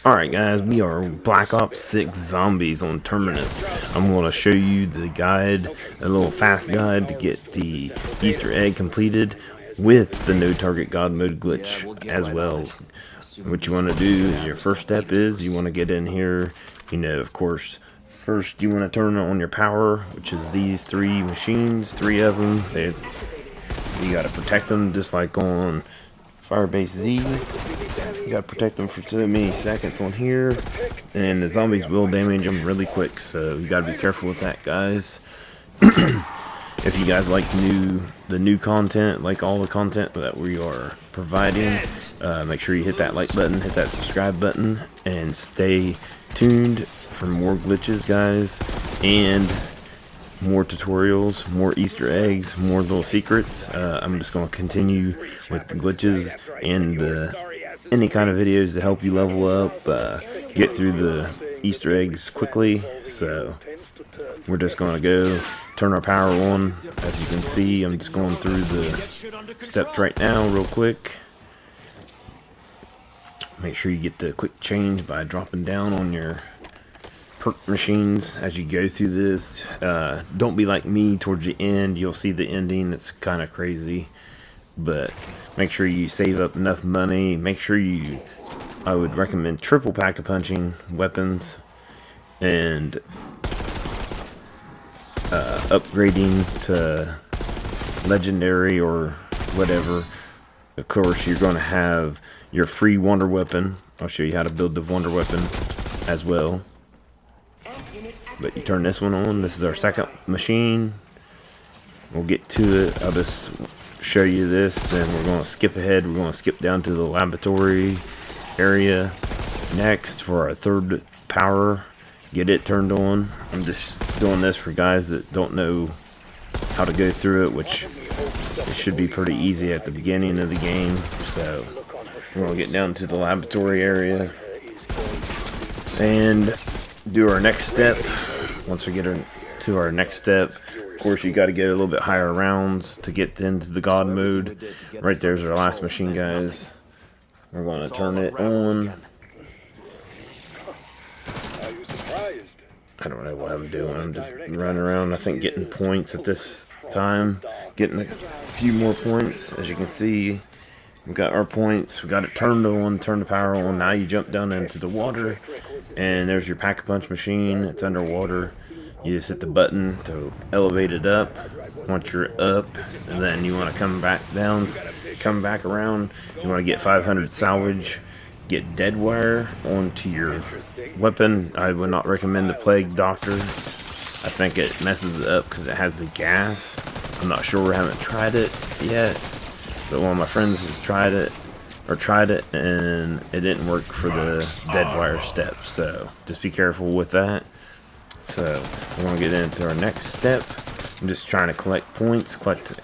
Alright guys, we are Black Ops 6 Zombies on Terminus. I'm going to show you the guide, a little fast guide to get the Easter egg completed with the no target God mode glitch as well. What you want to do, your first step is you want to get in here, of course, first you want to turn on your power, which is these three machines, three of them. You got to protect them just like on Firebase Z. You gotta protect them for so many seconds on here, and the zombies will damage them really quick, so you gotta be careful with that, guys. If you guys like the new content, like all the content that we are providing, make sure you hit that like button, hit that subscribe button, and stay tuned for more glitches, guys, and more tutorials, more Easter eggs, more little secrets. I'm just going to continue with the glitches and any kind of videos to help you level up, get through the Easter eggs quickly. So we're just going to go turn our power on. As you can see, I'm just going through the steps right now real quick. Make sure you get the quick change by dropping down on your perk machines as you go through this. Don't be like me towards the end. You'll see the ending. It's kind of crazy, but make sure you save up enough money. Make sure I would recommend triple pack of punching weapons and upgrading to legendary or whatever. Of course, you're going to have your free wonder weapon. I'll show you how to build the wonder weapon as well. But you turn this one on. This is our second machine. We'll get to it. I'll just show you this, then we're going to skip ahead. We're going to skip down to the laboratory area next for our third power. Get it turned on. I'm just doing this for guys that don't know how to go through it, which it should be pretty easy at the beginning of the game. So we're going to get down to the laboratory area and do our next step. Once we get to our next step, of course, you got to get a little bit higher rounds to get into the God mode. Right there's our last machine, guys. We're going to turn it on. I don't know what I'm doing. I'm just running around, I think, getting points at this time. Getting a few more points. As you can see, we got our points. We got it turned on, turn the power on. Now you jump down into the water, and there's your pack-a-punch machine. It's underwater. You just hit the button to elevate it up. Once you're up, and then you want to come back down, come back around. You want to get 500 salvage, get dead wire onto your weapon. I would not recommend the Plague Doctor. I think it messes it up because it has the gas. I'm not sure. I haven't tried it yet, but one of my friends has tried it, and it didn't work for the dead wire step. So just be careful with that. So we're going to get into our next step. I'm just trying to collect points, collect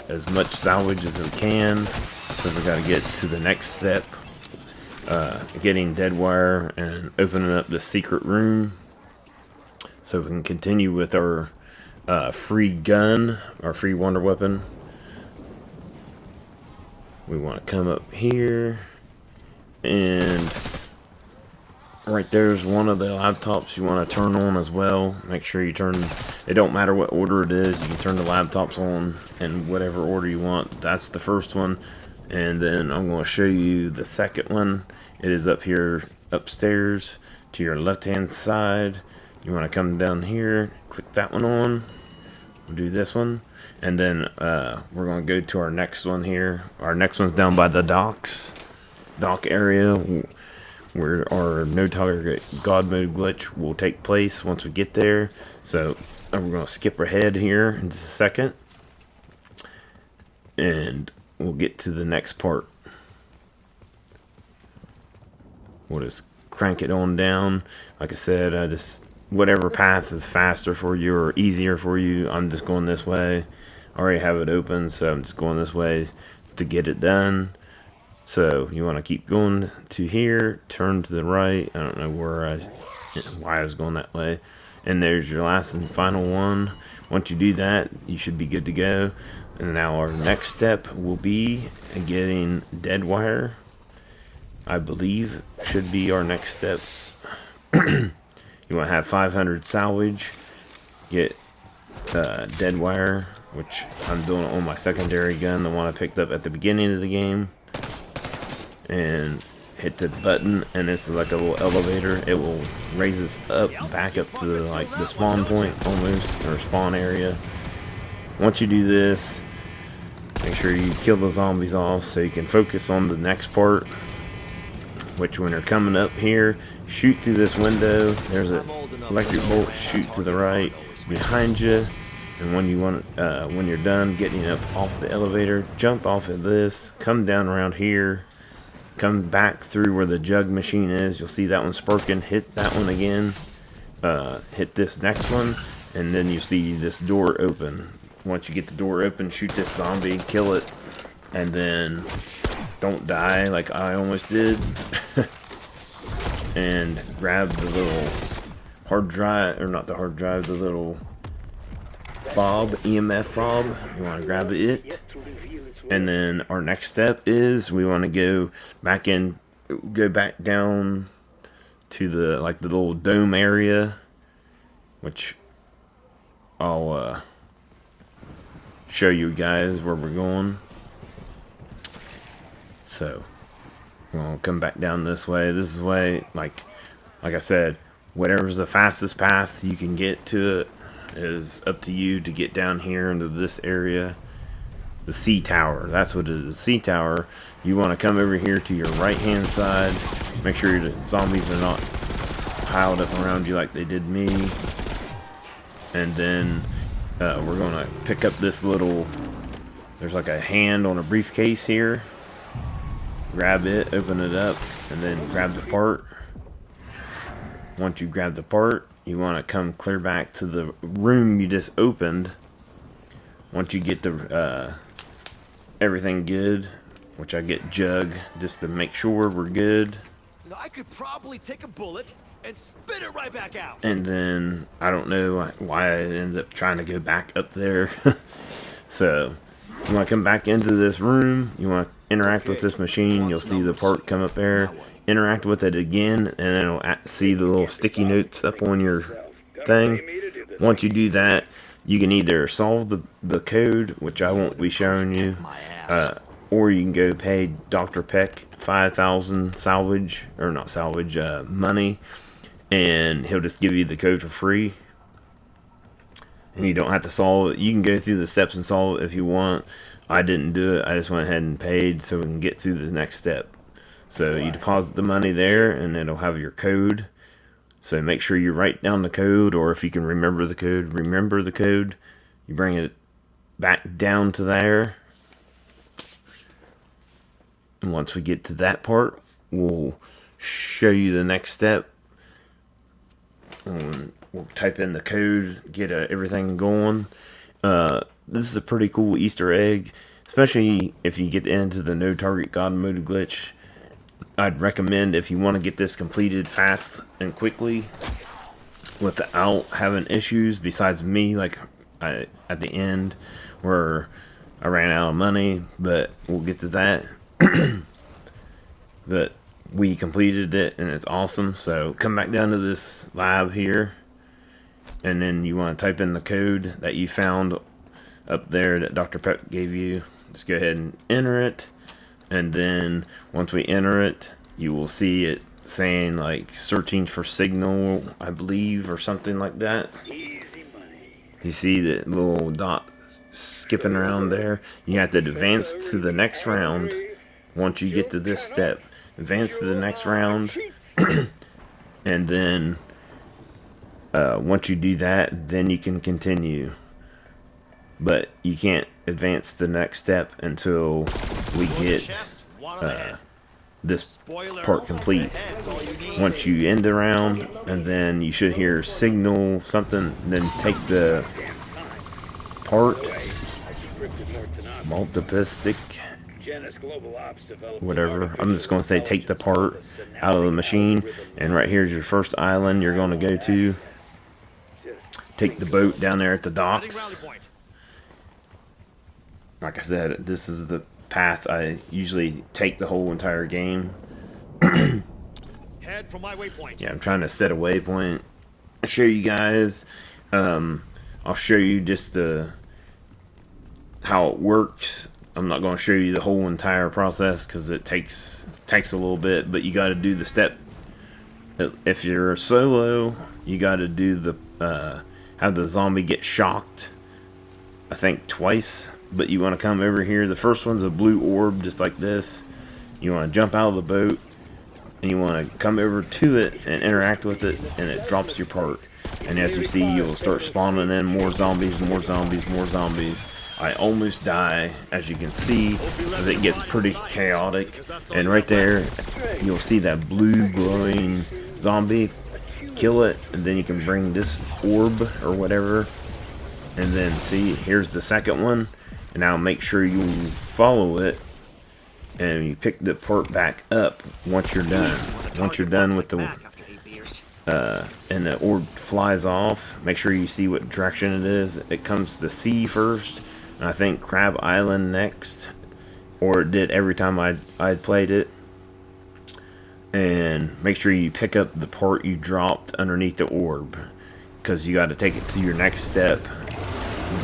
as much salvage as we can. So we got to get to the next step, getting dead wire and opening up the secret room. So we can continue with our free gun, our free wonder weapon. We want to come up here, and right there's one of the laptops you want to turn on as well. Make sure you turn, it don't matter what order it is, you can turn the laptops on in whatever order you want. That's the first one, and then I'm going to show you the second one. It is up here upstairs to your left hand side. You want to come down here, click that one on. We'll do this one, and then we're going to go to our next one here. Our next one's down by the dock area, where our no target God mode glitch will take place once we get there. So we're going to skip ahead here in just a second, and we'll get to the next part. We'll just crank it on down. Like I said, whatever path is faster for you or easier for you, I'm just going this way. I already have it open, so I'm just going this way to get it done. So you want to keep going to here, turn to the right. I don't know why I was going that way. And there's your last and final one. Once you do that, you should be good to go. And now our next step will be getting dead wire I believe should be our next step. You want to have 500 salvage, get dead wire, which I'm doing on my secondary gun, the one I picked up at the beginning of the game, and hit the button, and this is like a little elevator. It will raise us up, back up to like the spawn point almost, or spawn area. Once you do this, make sure you kill the zombies off so you can focus on the next part, which when they're coming up here, shoot through this window. There's an electric bolt, shoot to the right behind you, and when you're done getting up off the elevator, jump off of this, come down around here, come back through where the jug machine is. You'll see that one sparking. Hit that one again, hit this next one, and then you see this door open. Once you get the door open, shoot this zombie, kill it, and then don't die like I almost did. And grab the little hard drive, or not the hard drive, the little fob, EMF fob. You want to grab it. And then our next step is we want to go back down to the little dome area, which I'll show you guys where we're going. So we'll come back down this way. This is the way, like I said, whatever's the fastest path you can get to it is up to you to get down here into this area. The C tower, that's what it is. The C tower, you want to come over here to your right hand side. Make sure the zombies are not piled up around you like they did me. And then we're going to pick up this little, there's like a hand on a briefcase here. Grab it, open it up, and then grab the part. Once you grab the part, you want to come clear back to the room you just opened. Once you get the everything good, which I get jug just to make sure we're good. I could probably take a bullet and spit it right back out. And then I don't know why I ended up trying to go back up there. So you want to come back into this room. You want to interact with this machine. You'll see the part come up there. Interact with it again, and then it'll see the little sticky notes up on your thing. Once you do that, you can either solve the code, which I won't be showing you, or you can go pay Dr. Peck 5,000 salvage, or not salvage, money, and he'll just give you the code for free. And you don't have to solve it. You can go through the steps and solve it if you want. I didn't do it. I just went ahead and paid so we can get through the next step. So you deposit the money there, and it'll have your code. So make sure you write down the code, or if you can remember the code. You bring it back down to there. And once we get to that part, we'll show you the next step. And we'll type in the code, get everything going. This is a pretty cool Easter egg, especially if you get into the no target Godmode glitch. I'd recommend, if you want to get this completed fast and quickly without having issues, besides me, like at the end where I ran out of money, but we'll get to that. But we completed it and it's awesome. So come back down to this lab here, and then you want to type in the code that you found up there that Dr. Peck gave you. Just go ahead and enter it. And then once we enter it, you will see it saying like searching for signal, I believe, or something like that. You see the little dot skipping around there. You have to advance to the next round. Once you get to this step, advance to the next round. And then once you do that, then you can continue. But you can't advance the next step until we get this part complete. Once you end the round, and then you should hear signal something, then take the part, multipistic, whatever. I'm just going to say take the part out of the machine, and right here's your first island you're going to go to. Take the boat down there at the docks. Like I said, this is the path I usually take the whole entire game. Head for my waypoint. Yeah, I'm trying to set a waypoint. I'll show you guys. I'll show you just how it works. I'm not going to show you the whole entire process because it takes a little bit, but you got to do the step. If you're solo, you got to do the have the zombie get shocked, I think twice, but you want to come over here. The first one's a blue orb just like this. You want to jump out of the boat and you want to come over to it and interact with it, and it drops your part. And as you see, you'll start spawning in more zombies, more zombies, more zombies. I almost die, as you can see, as it gets pretty chaotic. And right there, you'll see that blue glowing zombie. Kill it, and then you can bring this orb or whatever. And then see, here's the second one. And now make sure you follow it. And you pick the part back up once you're done. Once you're done with the and the orb flies off, make sure you see what direction it is. It comes to sea first, and I think Crab Island next, or it did every time I'd played it. And make sure you pick up the part you dropped underneath the orb, because you got to take it to your next step.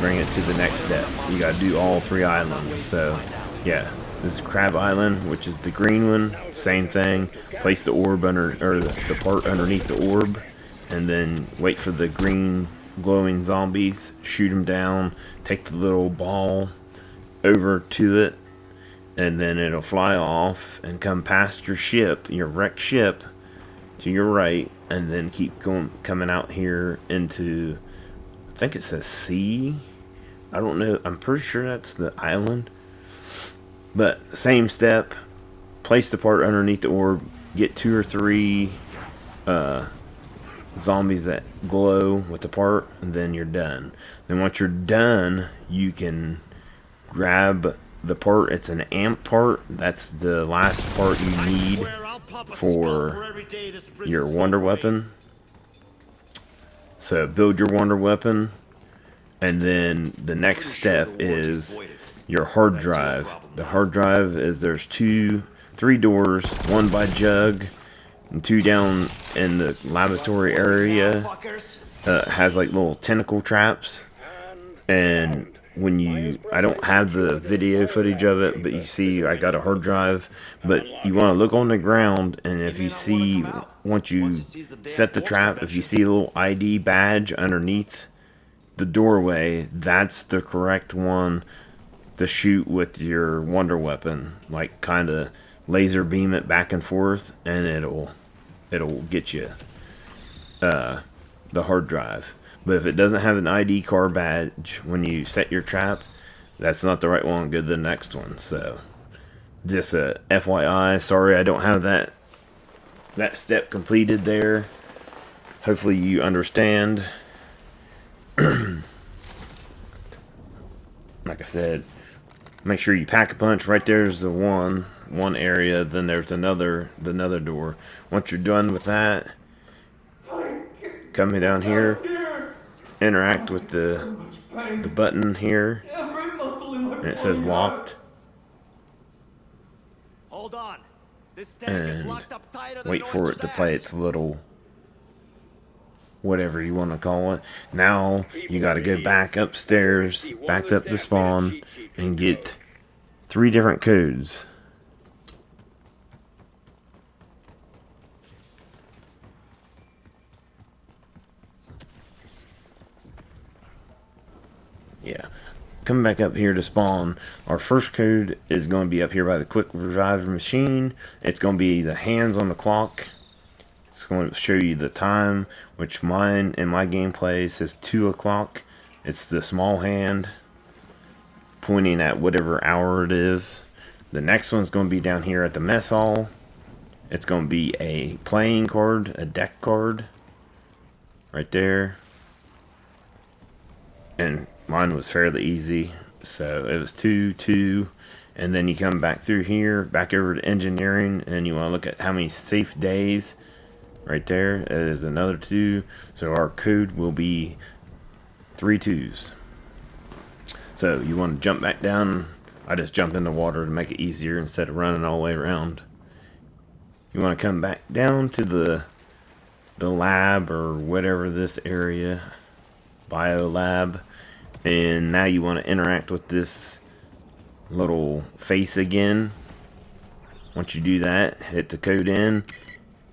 Bring it to the next step. You got to do all 3 islands. So yeah, this is Crab Island, which is the green one. Same thing. Place the orb under, or the part underneath the orb, and then wait for the green glowing zombies. Shoot them down. Take the little ball over to it, and then it'll fly off and come past your ship, your wrecked ship, to your right, and then keep going, coming out here into, I think it says sea. I don't know. I'm pretty sure that's the island. But same step, place the part underneath the orb, get 2 or 3 zombies that glow with the part, and then you're done. Then once you're done, you can grab the part. It's an amp part. That's the last part you need for your wonder weapon. So build your wonder weapon, and then the next step is your hard drive. The hard drive is, there's 3 doors, 1 by Jug and 2 down in the laboratory area. Has like little tentacle traps, and when you, I don't have the video footage of it, but you see I got a hard drive. But you want to look on the ground, and if you see, once you set the trap, if you see a little ID badge underneath the doorway, that's the correct one to shoot with your wonder weapon. Like kind of laser beam it back and forth, and it'll get you the hard drive. But if it doesn't have an ID card badge when you set your trap, that's not the right one. Go to the next one. So just a FYI. Sorry I don't have that step completed there. Hopefully you understand. Like I said, make sure you pack a punch. Right there's the one area, then there's another door. Once you're done with that, come down here, interact with the button here, and it says locked. Hold on. This tank is And locked up tighter than wait for it to play its little, whatever you want to call it. Now you got to go back upstairs, back up to spawn, and get 3 different codes. Yeah, coming back up here to spawn, our first code is going to be up here by the quick revive machine. It's going to be the hands on the clock. It's going to show you the time, which mine in my gameplay says 2 o'clock. It's the small hand pointing at whatever hour it is. The next one's going to be down here at the mess hall. It's going to be a playing card, a deck card, right there. And mine was fairly easy, so it was 2, 2, and then you come back through here, back over to engineering, and you want to look at how many safe days. Right there is another 2, so our code will be 3 2s. So you want to jump back down. I just jumped in the water to make it easier instead of running all the way around. You want to come back down to the lab or whatever this area, bio lab, and now you want to interact with this little face again. Once you do that, hit the code in,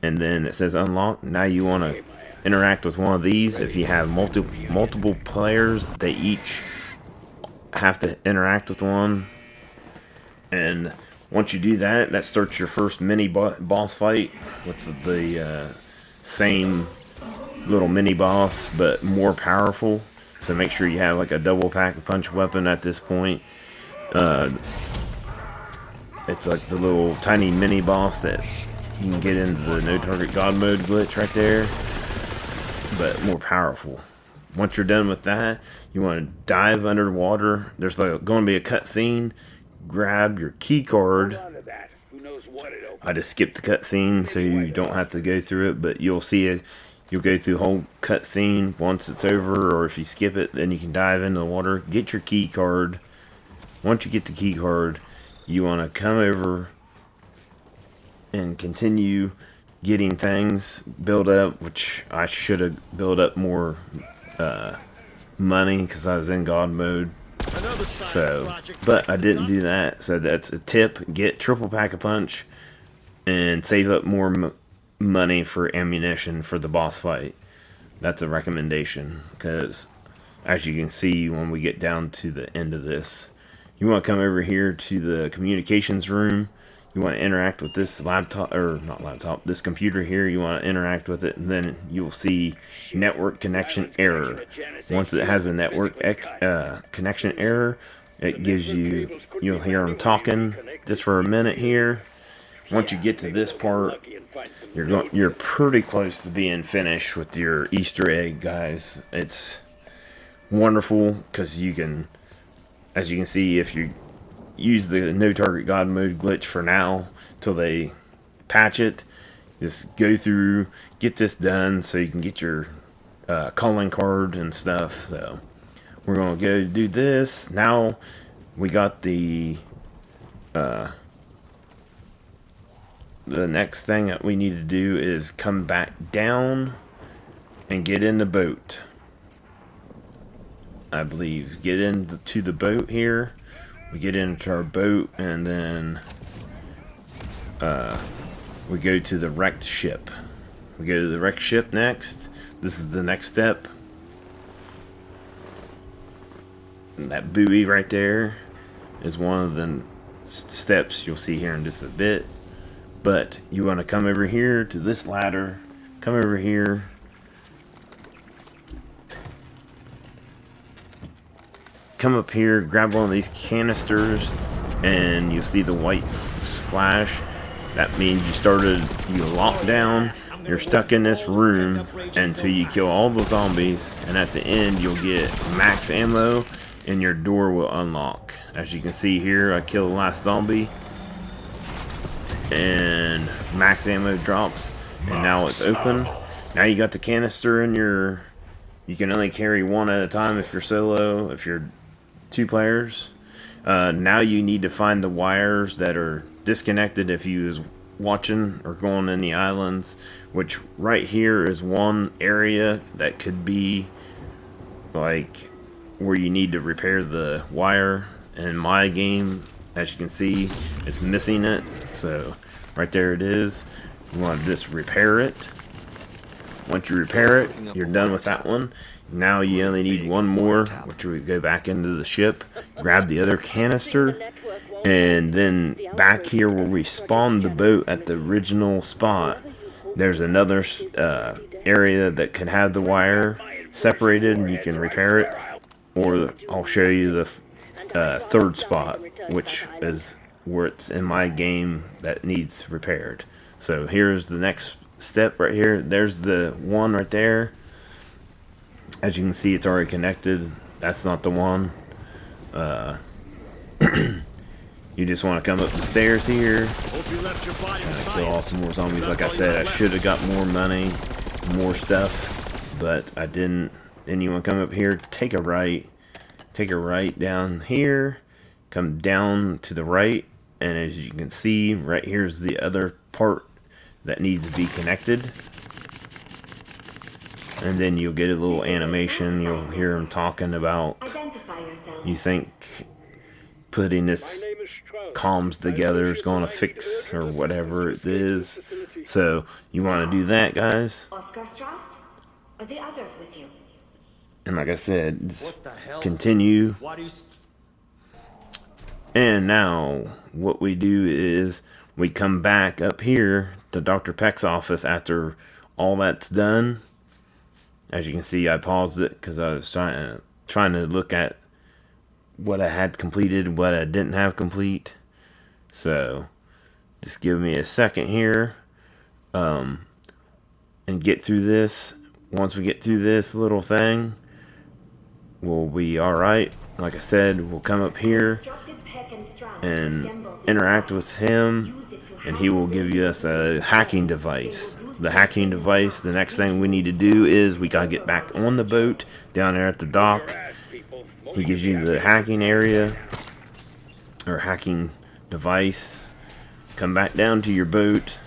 and then it says unlock. Now you want to interact with one of these. If you have multiple players, they each have to interact with one. And once you do that, that starts your first mini boss fight with the same little mini boss, but more powerful. So make sure you have like a double pack punch weapon at this point. It's like the little tiny mini boss that you can get into the no target God mode glitch right there, but more powerful. Once you're done with that, you want to dive underwater. There's like going to be a cutscene. Grab your key card. I just skipped the cutscene so you don't have to go through it, but you'll see you'll go through the whole cutscene once it's over, or if you skip it, then you can dive into the water. Get your key card. Once you get the key card, you want to come over and continue getting things build up, which I should have built up more money because I was in God mode. So, but I didn't do that. So that's a tip: get triple pack a punch and save up more money for ammunition for the boss fight. That's a recommendation, because as you can see when we get down to the end of this, you want to come over here to the communications room. You want to interact with this laptop, or not laptop, this computer here. You want to interact with it, and then you'll see network connection error. Once it has a network connection error, it gives you, you'll hear them talking just for a minute here. Once you get to this part, you're pretty close to being finished with your Easter egg, guys. It's wonderful because you can, as you can see, if you use the no target God mode glitch for now till they patch it, just go through, get this done so you can get your calling card and stuff. So we're gonna go do this now. We got the next thing that we need to do is come back down and get in the boat. I believe get into the boat here. We get into our boat, and then we go to the wrecked ship. We go to the wrecked ship next. This is the next step. And that buoy right there is one of the steps you'll see here in just a bit. But you want to come over here to this ladder. Come over here. Come up here, grab one of these canisters, and you'll see the white flash. That means you lock down, you're stuck in this room until you kill all the zombies, and at the end you'll get max ammo and your door will unlock. As you can see here, I killed the last zombie and max ammo drops, and now it's open. Now you got the canister in your, you can only carry one at a time if you're solo. If you're 2 players, now you need to find the wires that are disconnected if you was watching or going in the islands, which right here is one area that could be like where you need to repair the wire. In my game, as you can see, it's missing it, so right there it is. You want to just repair it. Once you repair it, you're done with that one. Now you only need one more, which we go back into the ship, grab the other canister, and then back here where we spawned the boat at the original spot, there's another area that could have the wire separated, and you can repair it. Or I'll show you the third spot, which is where it's in my game that needs repaired. So here's the next step right here. There's the one right there. As you can see, it's already connected. That's not the one. You just want to come up the stairs here. Kill all some more zombies. Like I said, I should have got more money, more stuff, but I didn't. Then you want to come up here, take a right down here, come down to the right, and as you can see, right here is the other part that needs to be connected. And then you'll get a little animation. You'll hear him talking about, you think putting this comms together is going to fix or whatever it is. So you want to do that, guys. And like I said, just continue. And now what we do is we come back up here to Dr. Peck's office after all that's done. As you can see, I paused it because I was trying to look at what I had completed, what I didn't have complete. So just give me a second here and get through this. Once we get through this little thing, we'll be alright. Like I said, we'll come up here and interact with him, and he will give us a hacking device. The hacking device, the next thing we need to do is we gotta get back on the boat down there at the dock. He gives you the hacking area or hacking device. Come back down to your boat.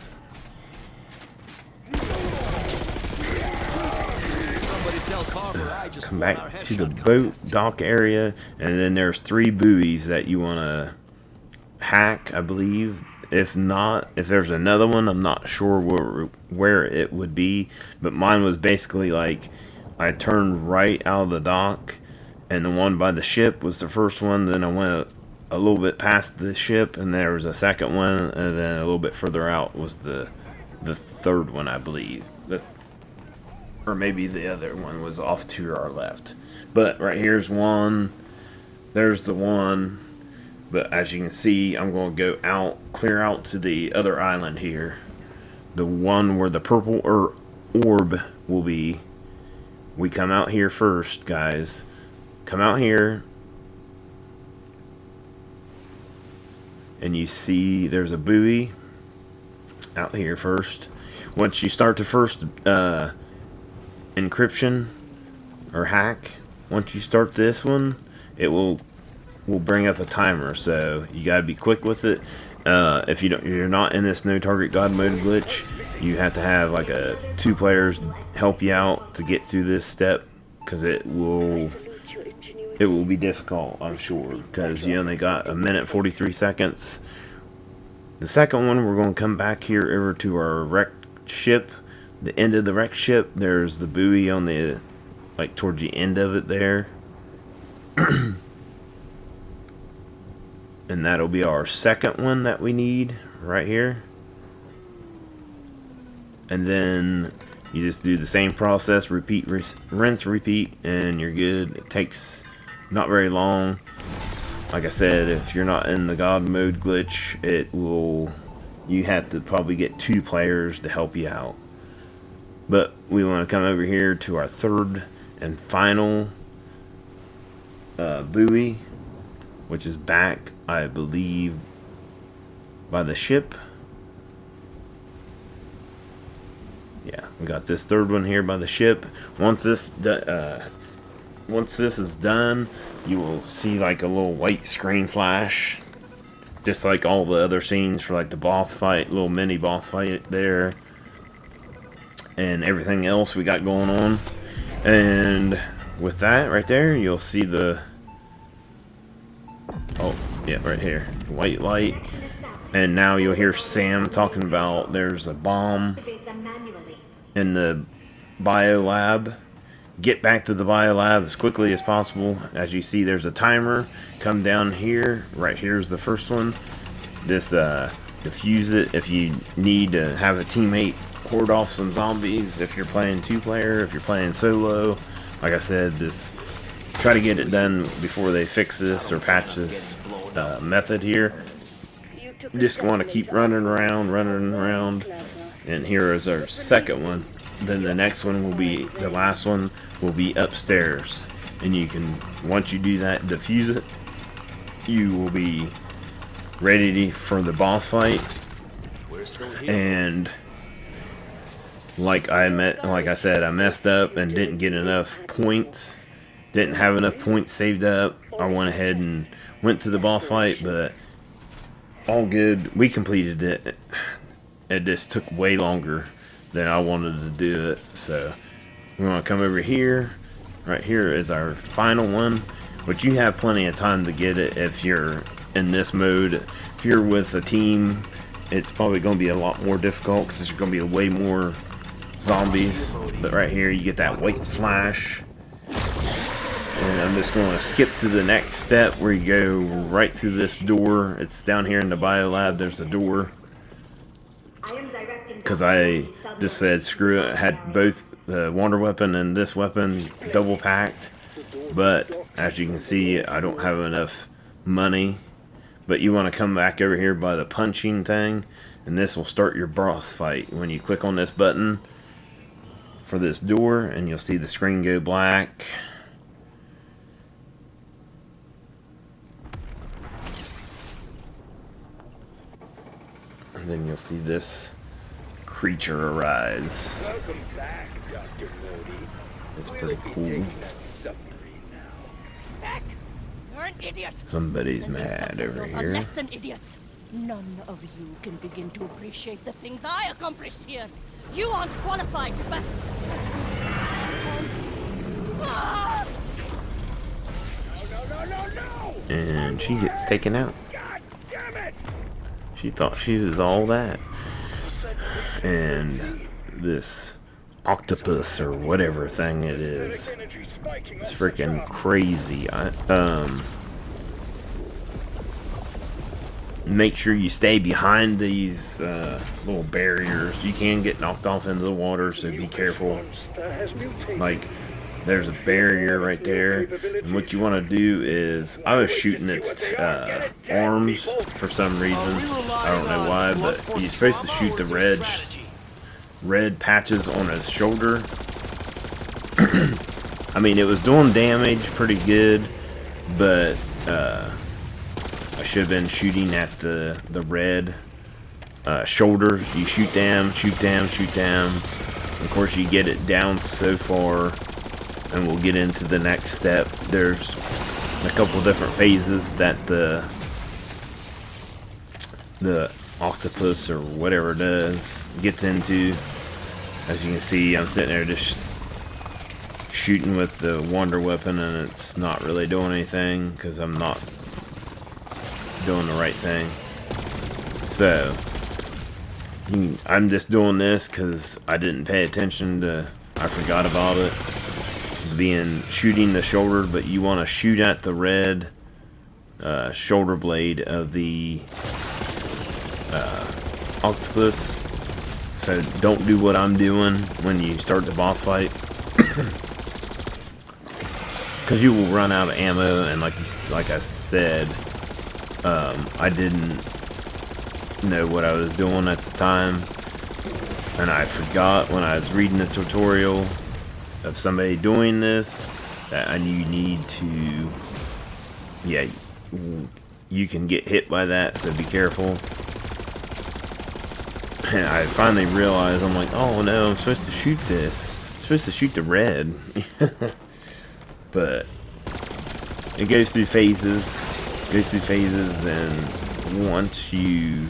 Come back to the boat dock area, and then there's 3 buoys that you want to hack, I believe. If not, if there's another one, I'm not sure where it would be, but mine was basically like I turned right out of the dock, and the one by the ship was the first one. Then I went a little bit past the ship, and there was a second one, and then a little bit further out was the third one, I believe. Or maybe the other one was off to our left. But right here's one. There's the one. But as you can see, I'm going to go out, clear out to the other island here. The one where the purple orb will be. We come out here first, guys. Come out here. And you see there's a buoy out here first. Once you start the first encryption or hack, once you start this one, it will bring up a timer, so you gotta be quick with it. If you're not in this no target god mode glitch, you have to have like 2 players help you out to get through this step, because it will be difficult, I'm sure, because you only got 1:43 seconds. The second one, we're going to come back here over to our wrecked ship. The end of the wrecked ship, there's the buoy on the, like, towards the end of it there. And that'll be our second one that we need right here. And then you just do the same process, repeat, rinse, repeat, and you're good. It takes not very long. Like I said, if you're not in the God mode glitch, you have to probably get 2 players to help you out. But we want to come over here to our third and final buoy, which is back, I believe, by the ship. Yeah, we got this third one here by the ship. Once this is done, you will see like a little white screen flash, just like all the other scenes for like the boss fight, little mini boss fight there, and everything else we got going on. And with that right there, you'll see the, oh yeah, right here, white light. And now you'll hear Sam talking about there's a bomb in the bio lab. Get back to the bio lab as quickly as possible. As you see, there's a timer. Come down here. Right here's the first one. This diffuse it if you need to have a teammate horde off some zombies. If you're playing 2-player, if you're playing solo, like I said, just try to get it done before they fix this or patch this method here. You just want to keep running around. And here is our second one. Then the next one will be, the last one will be upstairs. And you can, once you do that, diffuse it, you will be ready for the boss fight. And like I said, I messed up and didn't get enough points. Didn't have enough points saved up. I went ahead and went to the boss fight, but all good. We completed it. it just took way longer than I wanted to do it. So we want to come over here. Right here is our final one, which you have plenty of time to get it if you're in this mode. If you're with a team, it's probably going to be a lot more difficult because there's going to be way more zombies. But right here you get that white flash. And I'm just going to skip to the next step where you go right through this door. It's down here in the biolab. There's the door. Because I just said screw it. I had both the wander weapon and this weapon double packed. But as you can see, I don't have enough money. But you want to come back over here by the punching thing. And this will start your boss fight. When you click on this button for this door, and you'll see the screen go black. And then you'll see this creature arise. Welcome back, Dr. Morty. It's pretty cool. Heck, you're an idiot. Somebody's And these mad sons of over yours are here. less than idiots. None of you can begin to appreciate the things I accomplished here. You aren't qualified to best. Ah! No! And she gets taken out. God damn it! She thought she was all that. And this octopus or whatever thing it is, it's freaking crazy. Make sure you stay behind these little barriers. You can get knocked off into the water, so be careful. Like, there's a barrier right there, and what you want to do is, I was shooting its arms for some reason. I don't know why, but you're supposed to shoot the red patches on his shoulder. I mean, it was doing damage pretty good, but I should have been shooting at the red shoulders. You shoot them, shoot them, shoot them. Of course, you get it down so far, and we'll get into the next step. There's a couple different phases that the octopus or whatever it is gets into. As you can see, I'm sitting there just shooting with the wonder weapon, and it's not really doing anything because I'm not doing the right thing. So I'm just doing this because I didn't pay attention to, I forgot about it being shooting the shoulder, but you want to shoot at the red shoulder blade of the octopus. So don't do what I'm doing when you start the boss fight, because you will run out of ammo. And like I said, I didn't know what I was doing at the time, and I forgot when I was reading the tutorial of somebody doing this that you need to, yeah, you can get hit by that, so be careful. And I finally realized, I'm like, oh no, I'm supposed to shoot this. I'm supposed to shoot the red. But it goes through phases. And once you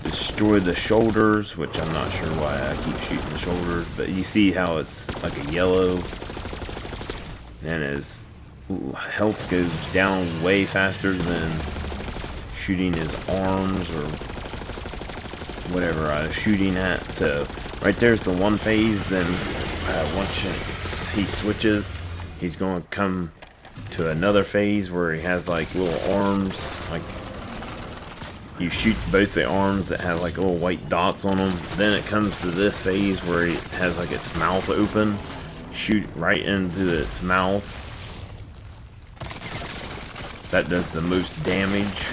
destroy the shoulders, which I'm not sure why I keep shooting the shoulders, but you see how it's like a yellow, and his health goes down way faster than shooting his arms or whatever I was shooting at. So right there's the one phase. Then once he switches, he's going to come to another phase where he has like little arms, like you shoot both the arms that have like little white dots on them. Then it comes to this phase where it has like its mouth open. Shoot right into its mouth. That does the most damage.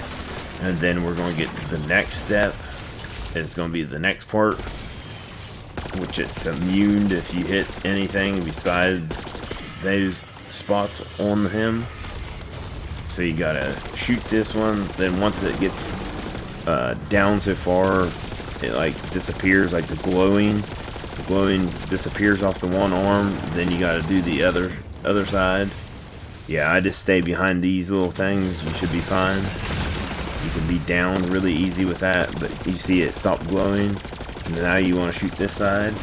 And then we're going to get to the next step. It's going to be the next part, which it's immune if you hit anything besides those spots on him. So you gotta shoot this one. Then once it gets down so far, it like disappears, like the glowing disappears off the one arm. Then you gotta do the other side. Yeah, I just stay behind these little things. You should be fine. You can be down really easy with that, but you see it stop glowing. Now you want to shoot this side.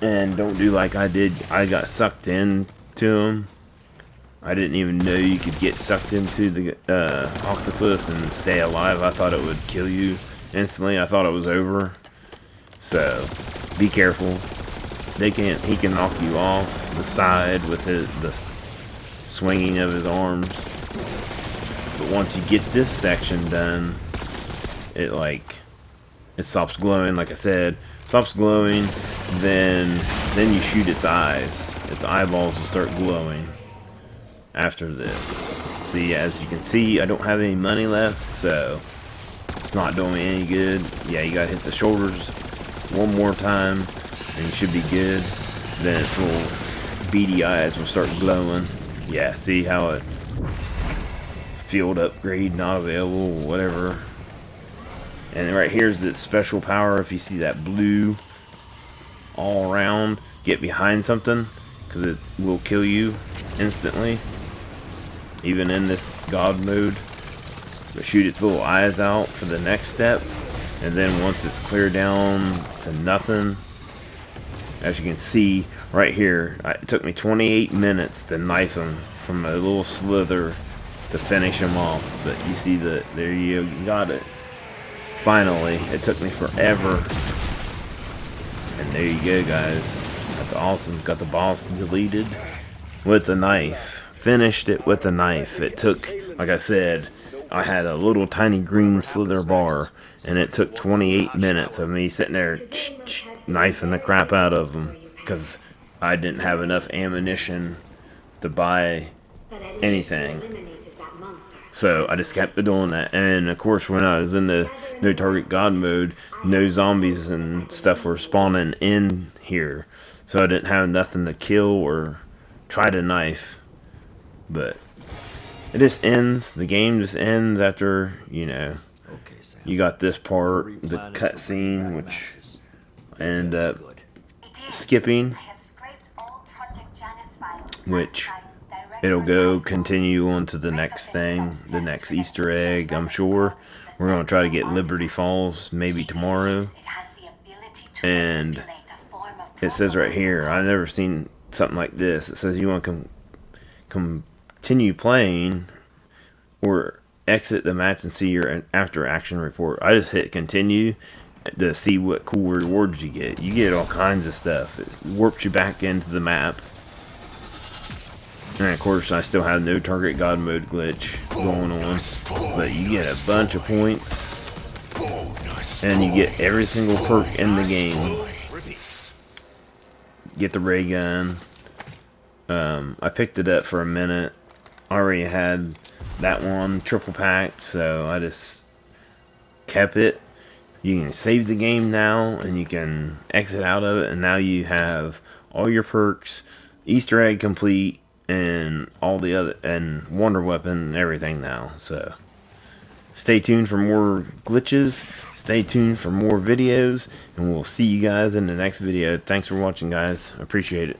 And don't do like I did. I got sucked in to him. I didn't even know you could get sucked into the octopus and stay alive. I thought it would kill you instantly. I thought it was over. So be careful. He can knock you off the side with the swinging of his arms. But once you get this section done, it stops glowing. Like I said, stops glowing. Then you shoot its eyes. Its eyeballs will start glowing after this. See, as you can see, I don't have any money left, so it's not doing me any good. Yeah, you gotta hit the shoulders one more time, and you should be good. Then its little beady eyes will start glowing. Yeah, see how it field upgrade not available, whatever. And right here's the special power. If you see that blue all around, get behind something, because it will kill you instantly, even in this God mode. But shoot its little eyes out for the next step, and then once it's cleared down to nothing, as you can see right here, it took me 28 minutes to knife him from a little slither to finish him off. But you see that there you got it. Finally, it took me forever. And there you go, guys. That's awesome. Got the boss deleted with a knife. Finished it with a knife. It took, like I said, I had a little tiny green slither bar, and it took 28 minutes of me sitting there knifing the crap out of them, because I didn't have enough ammunition to buy anything. So I just kept doing that. And of course, when I was in the no target God mode, no zombies and stuff were spawning in here, so I didn't have nothing to kill or try to knife. But it just ends. The game just ends after, you know, you got this part, the cutscene, which I end up skipping, which it'll go continue on to the next thing, the next Easter egg. I'm sure we're going to try to get Liberty Falls maybe tomorrow. And it says right here, I've never seen something like this. It says you want to continue playing or exit the match and see your after action report. I just hit continue to see what cool rewards you get. You get all kinds of stuff. It warps you back into the map. And of course, I still have no target God mode glitch going on, but you get a bunch of points, and you get every single perk in the game. Get the ray gun. I picked it up for a minute. I already had that one triple packed, so I just kept it. You can save the game now, and you can exit out of it, and now you have all your perks, Easter egg complete, and all the other, and wonder weapon and everything now. So stay tuned for more glitches, stay tuned for more videos, and we'll see you guys in the next video. Thanks for watching, guys. Appreciate it.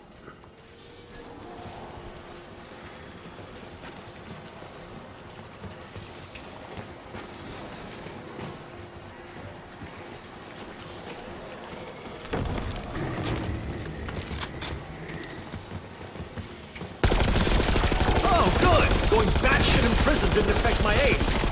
Oh, good! Going batshit in prison didn't affect my aim.